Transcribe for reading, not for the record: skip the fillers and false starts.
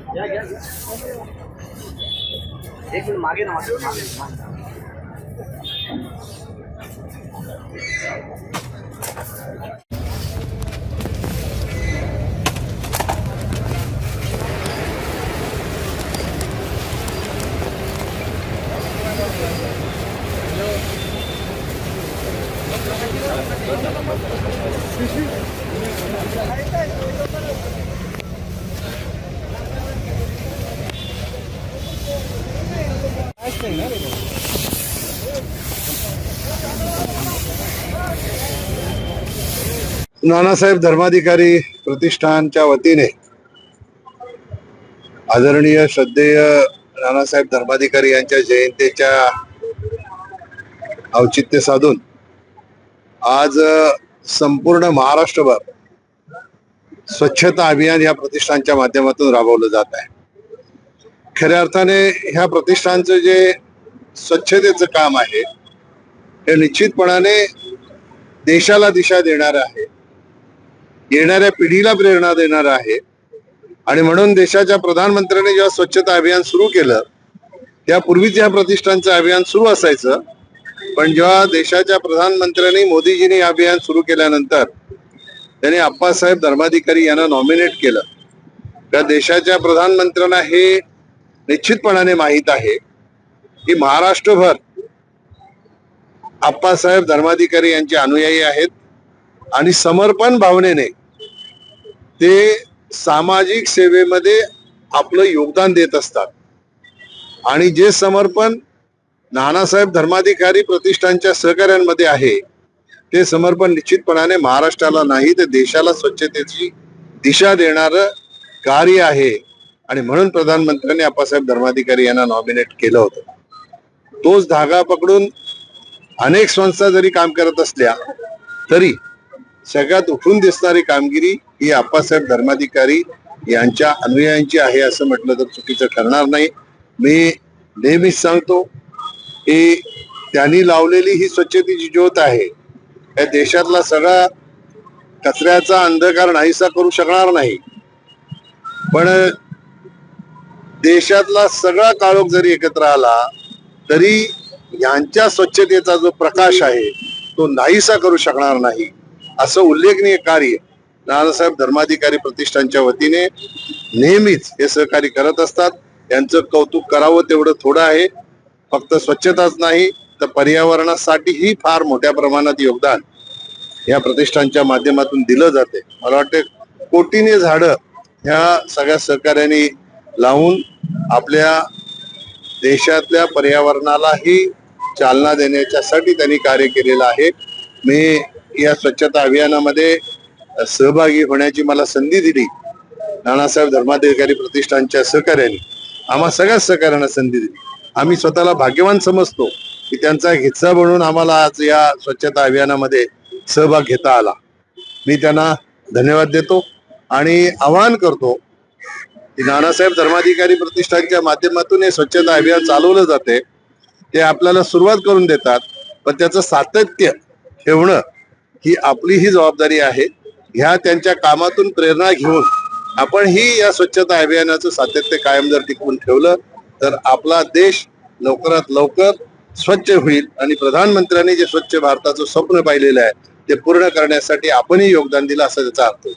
एक मिनिट मागे ना मागे. नानासाहेब धर्माधिकारी प्रतिष्ठानच्या वतीने आदरणीय श्रद्धेय नानासाहेब धर्माधिकारी यांच्या जयंतीच्या औचित्य साधून आज संपूर्ण महाराष्ट्रभर स्वच्छता अभियान या प्रतिष्ठानच्या माध्यमातून राबवलं जात आहे. खऱ्या अर्थाने ह्या प्रतिष्ठानचं जे स्वच्छतेचं काम आहे हे निश्चितपणाने देशाला दिशा देणार आहे, येणाऱ्या पिढीला प्रेरणा देणार आहे. आणि म्हणून देशाच्या प्रधानमंत्र्यांनी जेव्हा स्वच्छता अभियान सुरू केलं त्यापूर्वीच या प्रतिष्ठानचं अभियान सुरू असायचं, पण जेव्हा देशाच्या प्रधानमंत्र्यांनी मोदीजींनी अभियान सुरू केल्यानंतर त्यांनी आप्पासाहेब धर्माधिकारी यांना नॉमिनेट केलं. त्या देशाच्या प्रधानमंत्र्यांना हे निश्चितपणाने माहीत आहे की महाराष्ट्रभर आप्पासाहेब धर्माधिकारी यांचे अनुयायी आहेत आणि समर्पण भावनेने ते सामाजिक सेवेमध्ये आपलं योगदान देत असतात. आणि जे समर्पण नानासाहेब धर्माधिकारी प्रतिष्ठानच्या सहकार्यांमध्ये आहे ते समर्पण निश्चितपणाने महाराष्ट्राला नाही तर देशाला स्वच्छतेची दिशा देणारं कार्य आहे. आणि म्हणून प्रधानमंत्र्यांनी आप्पासाहेब धर्माधिकारी यांना नॉमिनेट केलं होतं. तोच धागा पकडून अनेक संस्था जरी काम करत असल्या तरी सगळ्यात उठून दिसणारी कामगिरी ही आप्पासाहेब धर्माधिकारी यांच्या अनुयायांची आहे असं म्हटलं तर चुकीचं ठरणार नाही. मी नेहमीच सांगतो की त्यांनी लावलेली ही स्वच्छतेची ज्योत आहे. या देशातला सगळा कचऱ्याचा अंधकार नाहीसा करू शकणार नाही, पण देशातला सगळा काळोख जरी एकत्र आला तरी यांच्या स्वच्छतेचा जो प्रकाश आहे तो नाहीसा करू शकणार नाही. असं उल्लेखनीय कार्य नानासाहेब धर्माधिकारी प्रतिष्ठानच्या वतीने नेहमीच हे सहकार्य करत असतात. यांचं कौतुक करावं तेवढं थोडं आहे. फक्त स्वच्छताच नाही तर पर्यावरणासाठीही फार मोठ्या प्रमाणात योगदान या प्रतिष्ठानच्या माध्यमातून दिलं जाते. मला वाटतं कोटीने झाडं ह्या सगळ्या सहकार्याने लावून आपल्या देशातल्या पर्यावरणालाही चालना देण्याच्यासाठी त्यांनी कार्य केलेलं आहे. मी या स्वच्छता अभियानामध्ये सहभागी होण्याची मला संधी दिली नानासाहेब धर्माधिकारी प्रतिष्ठानच्या सहकार्याने, आम्हा सगळ्या सहकार्यांना संधी दिली. आम्ही स्वतःला भाग्यवान समजतो की त्यांचा एक हिस्सा बनून आम्हाला आज या स्वच्छता अभियानामध्ये सहभाग घेता आला. मी त्यांना धन्यवाद देतो आणि आवाहन करतो की नानासाहेब धर्माधिकारी प्रतिष्ठानच्या माध्यमातून हे स्वच्छता अभियान चालवलं जाते. ते आपल्याला सुरुवात करून देतात, पण त्याचं सातत्य ठेवणं ही आपली ही जबाबदारी आहे. ह्या त्यांच्या कामातून प्रेरणा घेऊन आपण ही या स्वच्छता अभियानाचं सातत्य कायम जर टिकवून ठेवलं तर आपला देश लवकरात लवकर स्वच्छ होईल. आणि प्रधानमंत्र्यांनी जे स्वच्छ भारताचं स्वप्न पाहिलेलं आहे ते पूर्ण करण्यासाठी आपणही योगदान दिलं असं त्याचा अर्थ.